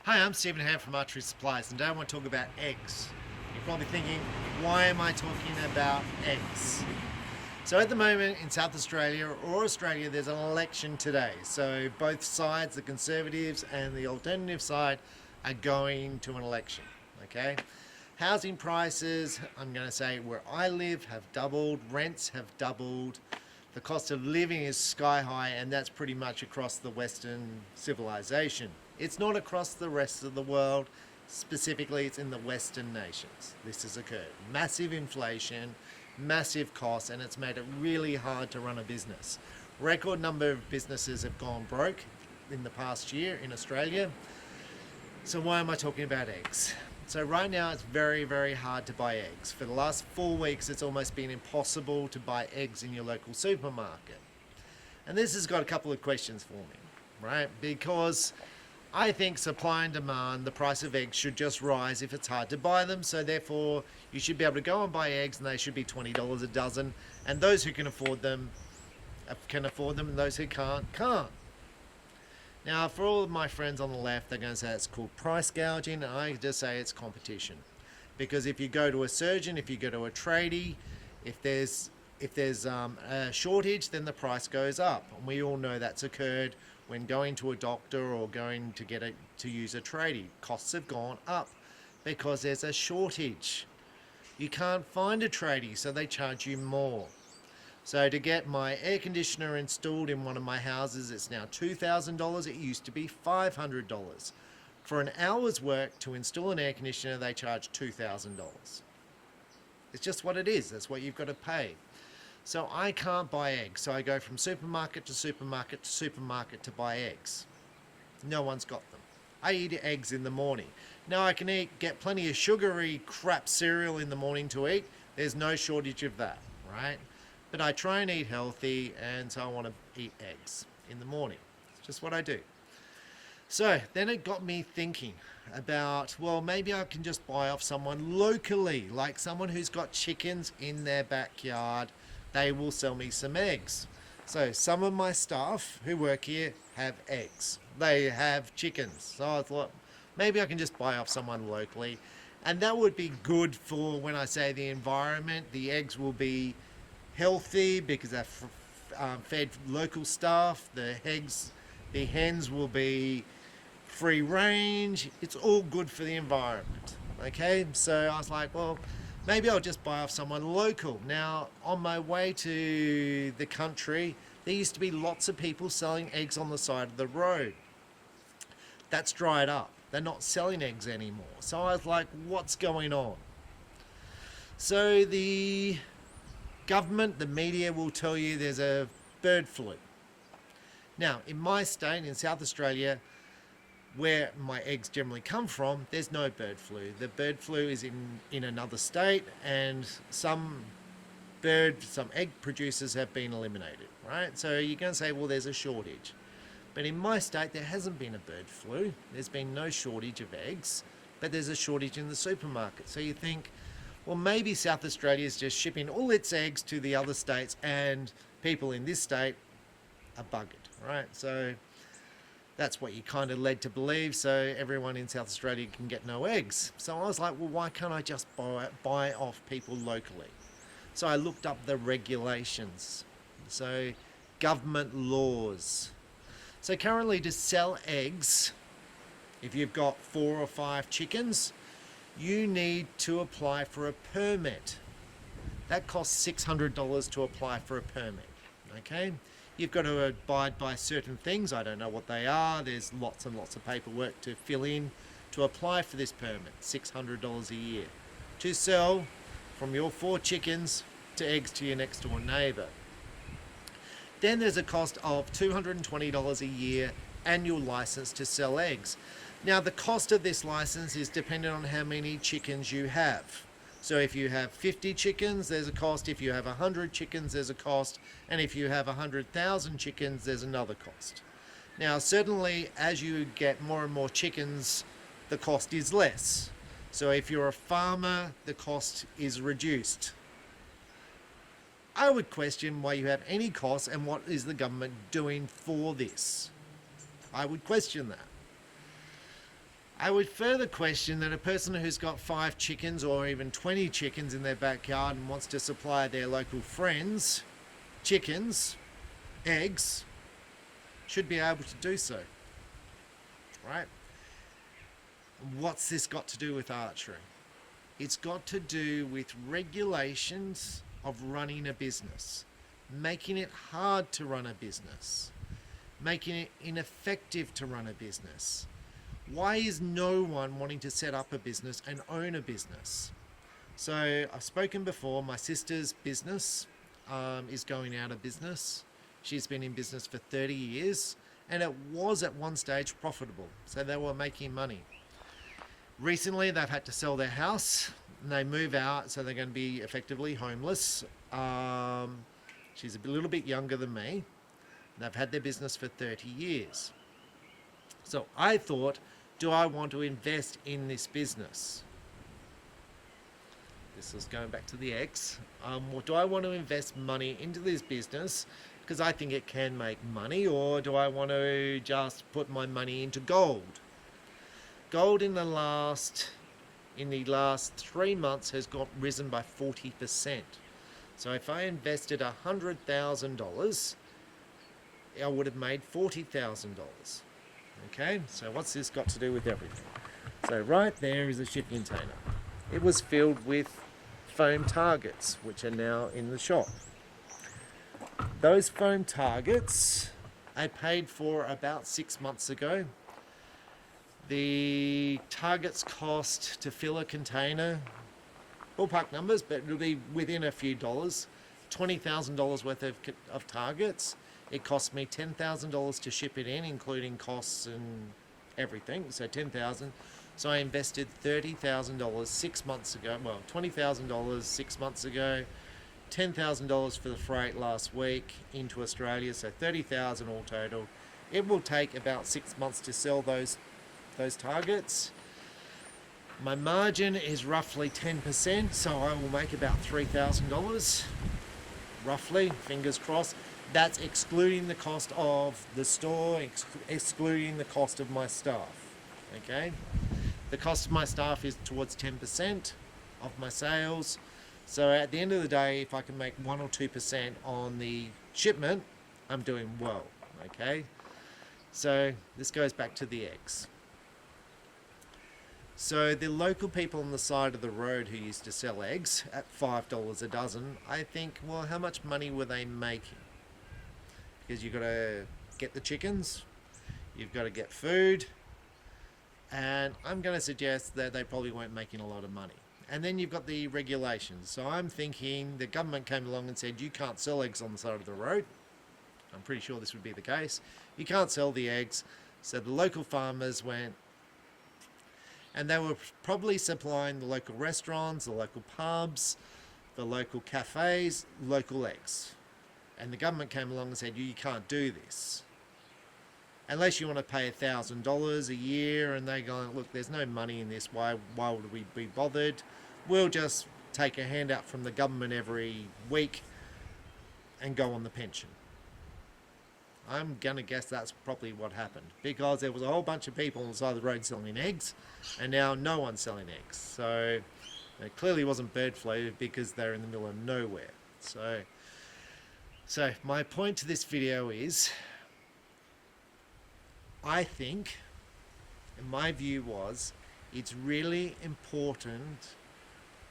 Hi, I'm Stephen Ham from Archery Supplies, and today I want to talk about eggs. You're probably thinking, why am I talking about eggs? So at the moment in South Australia or Australia, there's an election today. So both sides, the Conservatives and the alternative side, are going to an election, okay? Housing prices, I'm going to say where I live, have doubled. Rents have doubled. The cost of living is sky high, and that's pretty much across the Western civilization. It's not across the rest of the world. Specifically, it's in the Western nations. This has occurred. Massive inflation, massive costs, and it's made it really hard to run a business. Record number of businesses have gone broke in the past year in Australia. So why am I talking about eggs? So right now it's very, very hard to buy eggs. For the last 4 weeks, it's almost been impossible to buy eggs in your local supermarket. And this has got a couple of questions for me, right? Because I think supply and demand, the price of eggs should just rise if it's hard to buy them. So therefore, you should be able to go and buy eggs, and they should be $20 a dozen. And those who can afford them, and those who can't. Now, for all of my friends on the left, they're going to say it's called price gouging, and I just say it's competition. Because if you go to a surgeon, if you go to a tradie, if there's a shortage, then the price goes up. And we all know that's occurred when going to a doctor or going to use a tradie. Costs have gone up because there's a shortage. You can't find a tradie, so they charge you more. So to get my air conditioner installed in one of my houses, it's now $2,000. It used to be $500. For an hour's work to install an air conditioner, they charge $2,000. It's just what it is. That's what you've got to pay. So I can't buy eggs. So I go from supermarket to supermarket to supermarket to buy eggs. No one's got them. I eat eggs in the morning. Now I can get plenty of sugary crap cereal in the morning to eat. There's no shortage of that, right? But I try and eat healthy, and so I want to eat eggs in the morning. It's just what I do. So then it got me thinking about, well, maybe I can just buy off someone locally, like someone who's got chickens in their backyard. They will sell me some eggs. So some of my staff who work here have eggs. They have chickens. So I thought, maybe I can just buy off someone locally. And that would be good for, when I say the environment, the eggs will be healthy because they're fed local staff. The hens will be free range. It's all good for the environment. Okay, so I was like, well, maybe I'll just buy off someone local. Now, on my way to the country, there used to be lots of people selling eggs on the side of the road. That's dried up. They're not selling eggs anymore. So I was like, what's going on? So the government, the media will tell you there's a bird flu. Now, in my state, in South Australia, where my eggs generally come from, there's no bird flu. The bird flu is in another state, and some egg producers have been eliminated, right? So you're going to say, well, there's a shortage. But in my state, there hasn't been a bird flu. There's been no shortage of eggs, but there's a shortage in the supermarket. So you think, well, maybe South Australia is just shipping all its eggs to the other states, and people in this state are buggered, right? So that's what you kind of led to believe. So everyone in South Australia can get no eggs. So I was like, well, why can't I just buy off people locally? So I looked up the regulations. So government laws. So currently, to sell eggs, if you've got 4 or 5 chickens, you need to apply for a permit. That costs $600 to apply for a permit, okay? You've got to abide by certain things. I don't know what they are. There's lots and lots of paperwork to fill in to apply for this permit, $600 a year, to sell from your 4 chickens to eggs to your next door neighbour. Then there's a cost of $220 a year annual license to sell eggs. Now, the cost of this license is dependent on how many chickens you have. So if you have 50 chickens, there's a cost. If you have 100 chickens, there's a cost. And if you have 100,000 chickens, there's another cost. Now, certainly, as you get more and more chickens, the cost is less. So if you're a farmer, the cost is reduced. I would question why you have any costs and what is the government doing for this. I would question that. I would further question that a person who's got 5 chickens or even 20 chickens in their backyard and wants to supply their local friends chickens, eggs, should be able to do so. Right? What's this got to do with archery? It's got to do with regulations of running a business, making it hard to run a business, making it ineffective to run a business. Why is no one wanting to set up a business and own a business? So I've spoken before, my sister's business is going out of business. She's been in business for 30 years and it was at one stage profitable. So they were making money. Recently they've had to sell their house and they move out, so they're going to be effectively homeless. She's a little bit younger than me. They've had their business for 30 years. So I thought, do I want to invest in this business? This is going back to the eggs. Do I want to invest money into this business because I think it can make money, or do I want to just put my money into gold? Gold in the last 3 months has risen by 40%. So if I invested $100,000, I would have made $40,000. Okay, so what's this got to do with everything? So right there is a shipping container. It was filled with foam targets, which are now in the shop. Those foam targets I paid for about 6 months ago. The targets cost to fill a container, ballpark numbers, but it'll be within a few dollars, $20,000 worth of targets. It cost me $10,000 to ship it in, including costs and everything, so $10,000. So I invested $30,000 6 months ago, well, $20,000 6 months ago, $10,000 for the freight last week into Australia, so $30,000 all total. It will take about 6 months to sell those targets. My margin is roughly 10%, so I will make about $3,000, roughly, fingers crossed. That's excluding the cost of the store, excluding the cost of my staff, okay? The cost of my staff is towards 10% of my sales. So at the end of the day, if I can make 1 or 2% on the shipment, I'm doing well, okay? So this goes back to the eggs. So the local people on the side of the road who used to sell eggs at $5 a dozen, I think, well, how much money were they making? Because you've got to get the chickens, you've got to get food, and I'm going to suggest that they probably weren't making a lot of money. And then you've got the regulations. So I'm thinking the government came along and said, you can't sell eggs on the side of the road. I'm pretty sure this would be the case. You can't sell the eggs. So the local farmers went, and they were probably supplying the local restaurants, the local pubs, the local cafes, local eggs. And the government came along and said, you can't do this. Unless you want to pay $1,000 a year, and they're going, look, there's no money in this, why would we be bothered? We'll just take a handout from the government every week and go on the pension. I'm going to guess that's probably what happened, because there was a whole bunch of people on the side of the road selling eggs, and now no one's selling eggs. So it clearly wasn't bird flu, because they're in the middle of nowhere. So my point to this video is, I think, and my view was, it's really important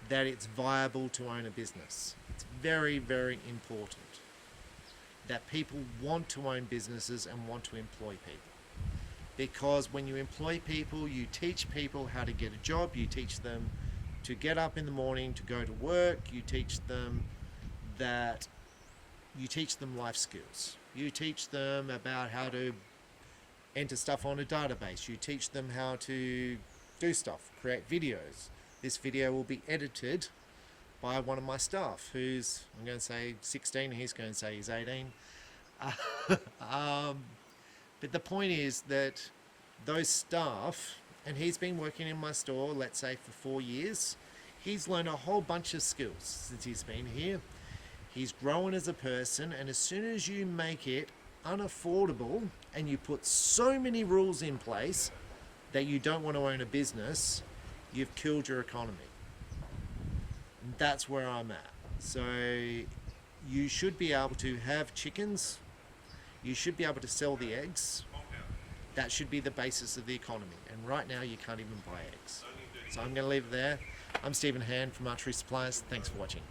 that it's viable to own a business. It's very, very important that people want to own businesses and want to employ people. Because when you employ people, you teach people how to get a job, you teach them to get up in the morning, to go to work, you teach them life skills. You teach them about how to enter stuff on a database. You teach them how to do stuff, create videos. This video will be edited by one of my staff who's, I'm going to say 16, and he's going to say he's 18. But the point is that those staff, and he's been working in my store, let's say for 4 years, he's learned a whole bunch of skills since he's been here. He's grown as a person, and as soon as you make it unaffordable and you put so many rules in place, that you don't want to own a business, you've killed your economy. And that's where I'm at. So you should be able to have chickens, you should be able to sell the eggs. That should be the basis of the economy. And right now you can't even buy eggs. So I'm going to leave it there. I'm Stephen Hand from Archery Supplies. Thanks for watching.